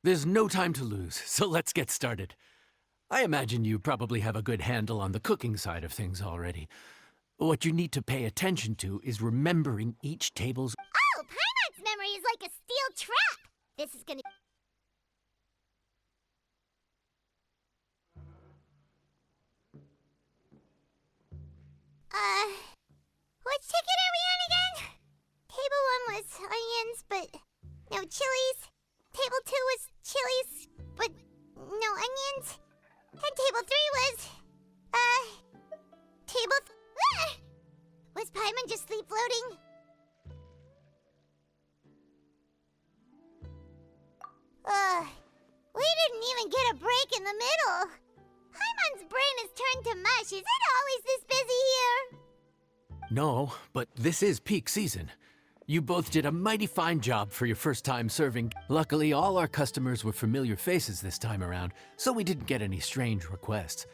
There's no time to lose, so let's get started. I imagine you probably have a good handle on the cooking side of things already. What you need to pay attention to is remembering each table's... Oh, Paimon's memory is like a steel trap! This is gonna... Which ticket are we on again? Table 1 was onions, but no chilies. Table 2 was chilies, but no onions. And table 3 was, was Paimon just sleep floating? We didn't even get a break in the middle. Paimon's brain is turned to mush. Is it always this busy here? No, but this is peak season. You both did a mighty fine job for your first time serving. Luckily, all our customers were familiar faces this time around, so we didn't get any strange requests.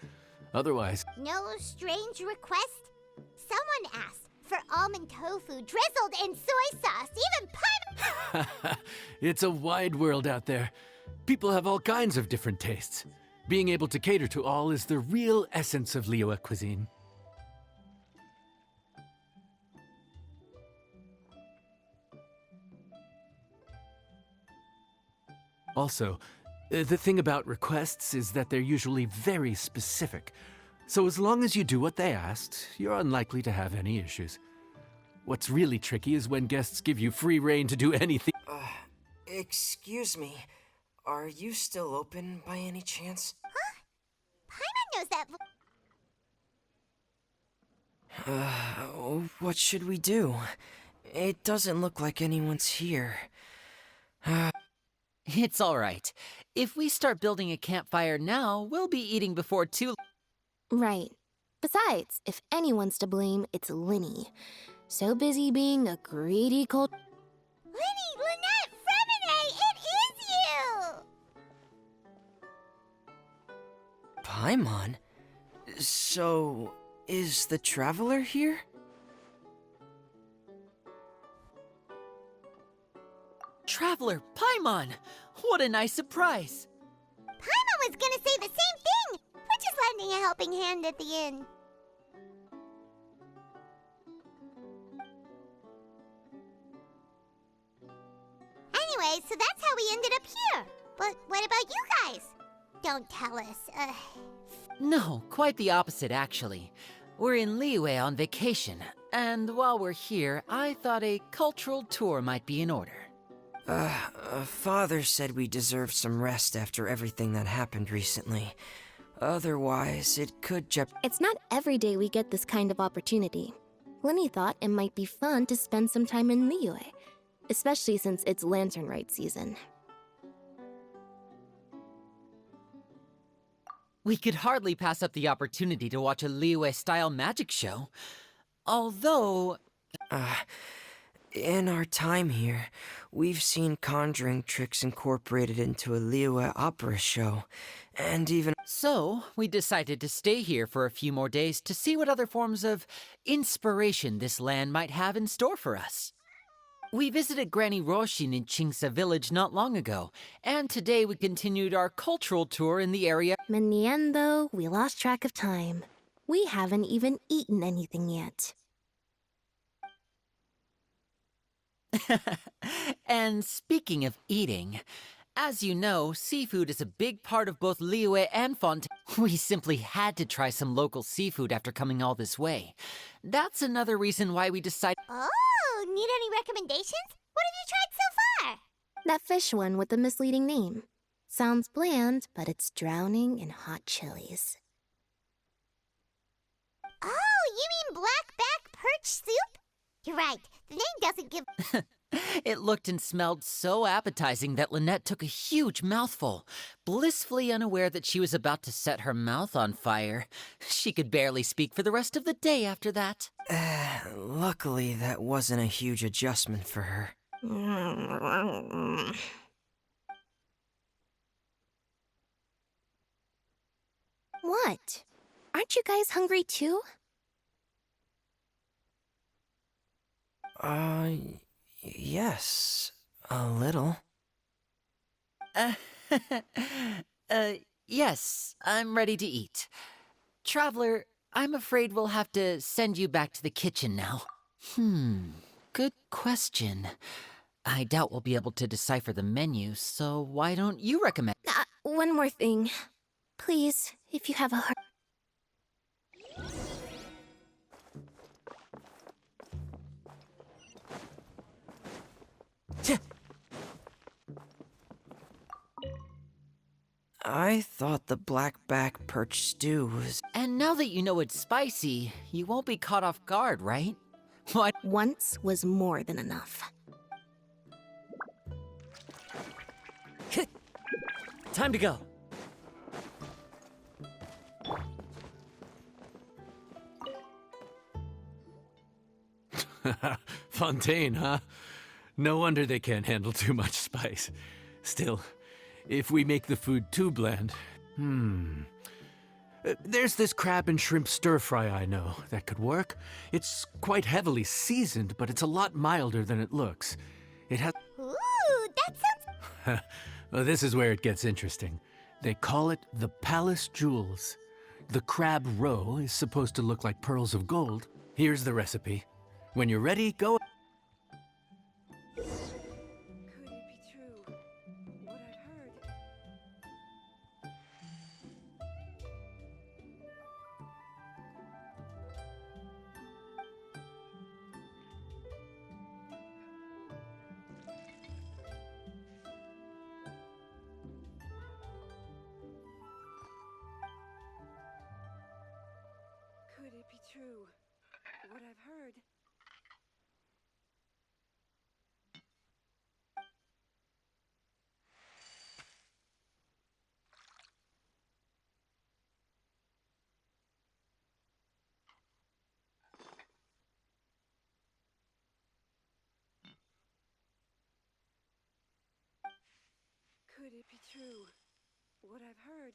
Otherwise... No strange request? Someone asked for almond tofu drizzled in soy sauce. Even Paimon... It's a wide world out there. People have all kinds of different tastes. Being able to cater to all is the real essence of Liyue cuisine. Also, the thing about requests is that they're usually very specific. So as long as you do what they asked, you're unlikely to have any issues. What's really tricky is when guests give you free rein to do anything. Excuse me. Are you still open by any chance? Huh? Paimon knows that... What should we do? It doesn't look like anyone's here. It's all right. If we start building a campfire now, we'll be eating before too... Right. Besides, if anyone's to blame, it's Linny. So busy being a greedy cult... Linny, Lynette, Fremine, it is you! Paimon? So, is the Traveler here? Traveler, Paimon! What a nice surprise! Paimon was gonna say the same thing! We're just lending a helping hand at the inn. Anyway, so that's how we ended up here. But what about you guys? Don't tell us, No, quite the opposite, actually. We're in Liyue on vacation, and while we're here, I thought a cultural tour might be in order. Father said we deserved some rest after everything that happened recently. Otherwise, it could It's not every day we get this kind of opportunity. Linny thought it might be fun to spend some time in Liyue, especially since it's Lantern Rite season. We could hardly pass up the opportunity to watch a Liyue-style magic show. Although... In our time here, we've seen conjuring tricks incorporated into a Liyue opera show, and even... So, we decided to stay here for a few more days to see what other forms of inspiration this land might have in store for us. We visited Granny Roshin in Chingsa village not long ago, and today we continued our cultural tour in the area. In the end, though, we lost track of time. We haven't even eaten anything yet. And speaking of eating, as you know, seafood is a big part of both Liyue and Fontaine. We simply had to try some local seafood after coming all this way. That's another reason why we decided... Oh, need any recommendations? What have you tried so far? That fish one with the misleading name. Sounds bland, but it's drowning in hot chilies. Oh, you mean blackback perch soup? You're right, the name doesn't give... It looked and smelled so appetizing that Lynette took a huge mouthful, blissfully unaware that she was about to set her mouth on fire. She could barely speak for the rest of the day after that. Luckily, that wasn't a huge adjustment for her. What? Aren't you guys hungry too? Yes, a little. Yes, I'm ready to eat. Traveler, I'm afraid we'll have to send you back to the kitchen now. Good question. I doubt we'll be able to decipher the menu, so why don't you recommend? One more thing. Please, if you have a heart. I thought the black-back perch stew was... And now that you know it's spicy, you won't be caught off guard, right? What? Once was more than enough. Time to go. Fontaine, huh? No wonder they can't handle too much spice. Still, if we make the food too bland... There's this crab and shrimp stir-fry I know that could work. It's quite heavily seasoned, but it's a lot milder than it looks. It has... Ooh, that sounds... Well, this is where it gets interesting. They call it the Palace Jewels. The crab roe is supposed to look like pearls of gold. Here's the recipe. When you're ready, go... Could it be true? What I've heard. Could it be true? What I've heard. Could it be true? What I've heard.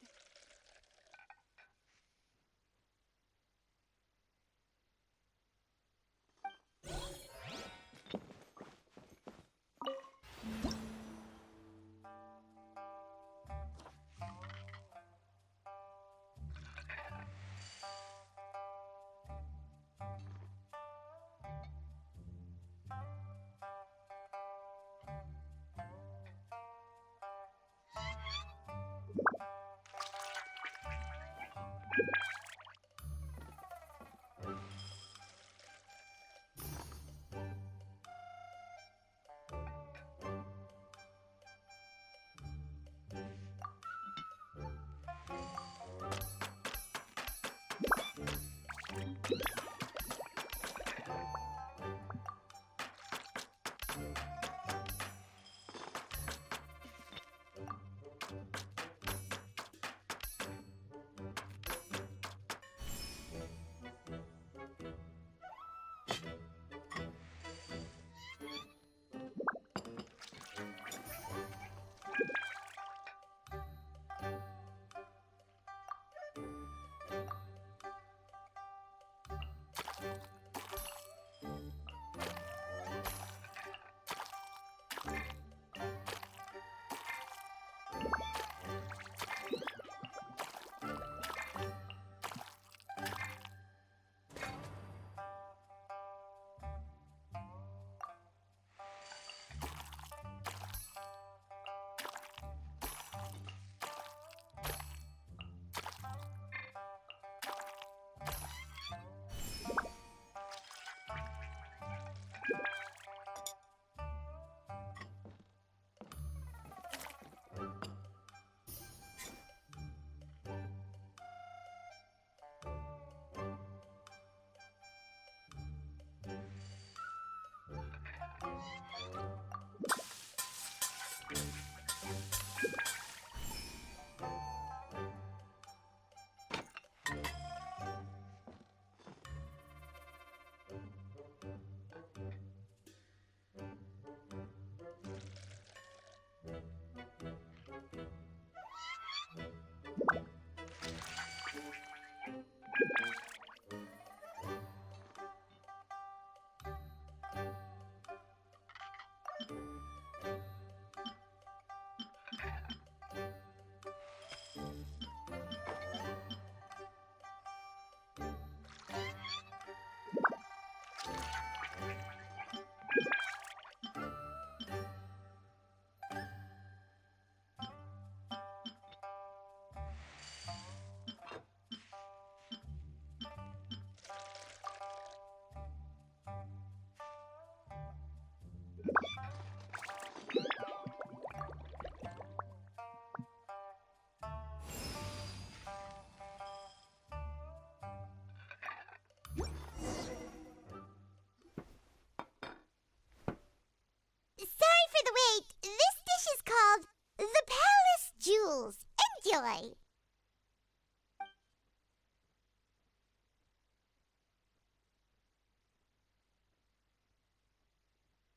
Sorry for the wait. This dish is called the Palace Jewels. Enjoy.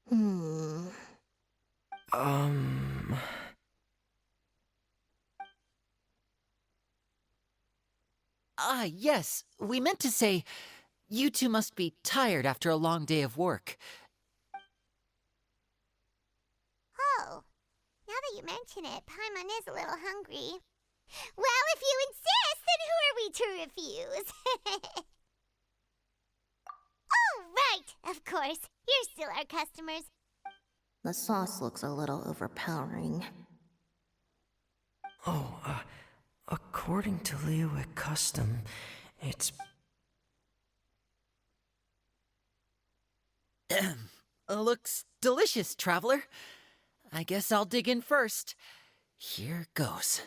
Hmm. Ah, yes. We meant to say, you two must be tired after a long day of work. Oh, now that you mention it, Paimon is a little hungry. Well, if you insist, then who are we to refuse? Oh, right, of course. You're still our customers. The sauce looks a little overpowering. According to Liyue custom, it's... Looks delicious, traveler. I guess I'll dig in first. Here goes.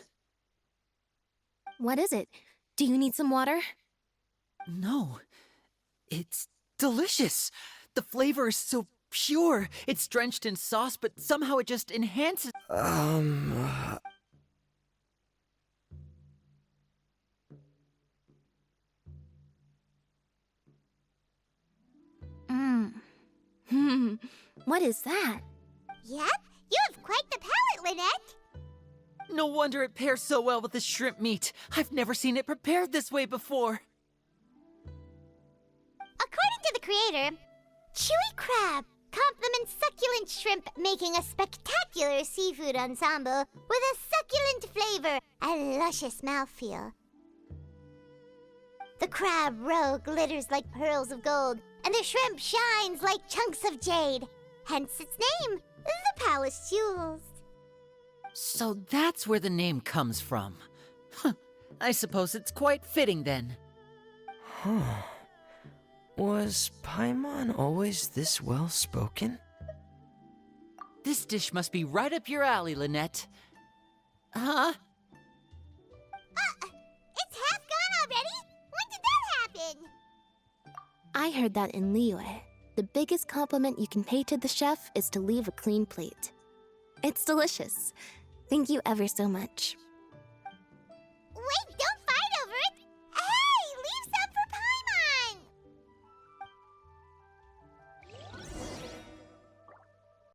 What is it? Do you need some water? No, it's delicious. The flavor is so pure. It's drenched in sauce, but somehow it just enhances. What is that? Yep, you have quite the palate, Lynette. No wonder it pairs so well with the shrimp meat. I've never seen it prepared this way before. According to the creator, chewy crab complements succulent shrimp, making a spectacular seafood ensemble with a succulent flavor and luscious mouthfeel. The crab roe glitters like pearls of gold, and the shrimp shines like chunks of jade. Hence its name, the Palace Jewels. So that's where the name comes from. Huh. I suppose it's quite fitting then. Was Paimon always this well-spoken? This dish must be right up your alley, Lynette. Huh? It's half gone already? When did that happen? I heard that in Liyue. The biggest compliment you can pay to the chef is to leave a clean plate. It's delicious. Thank you ever so much. Wait, don't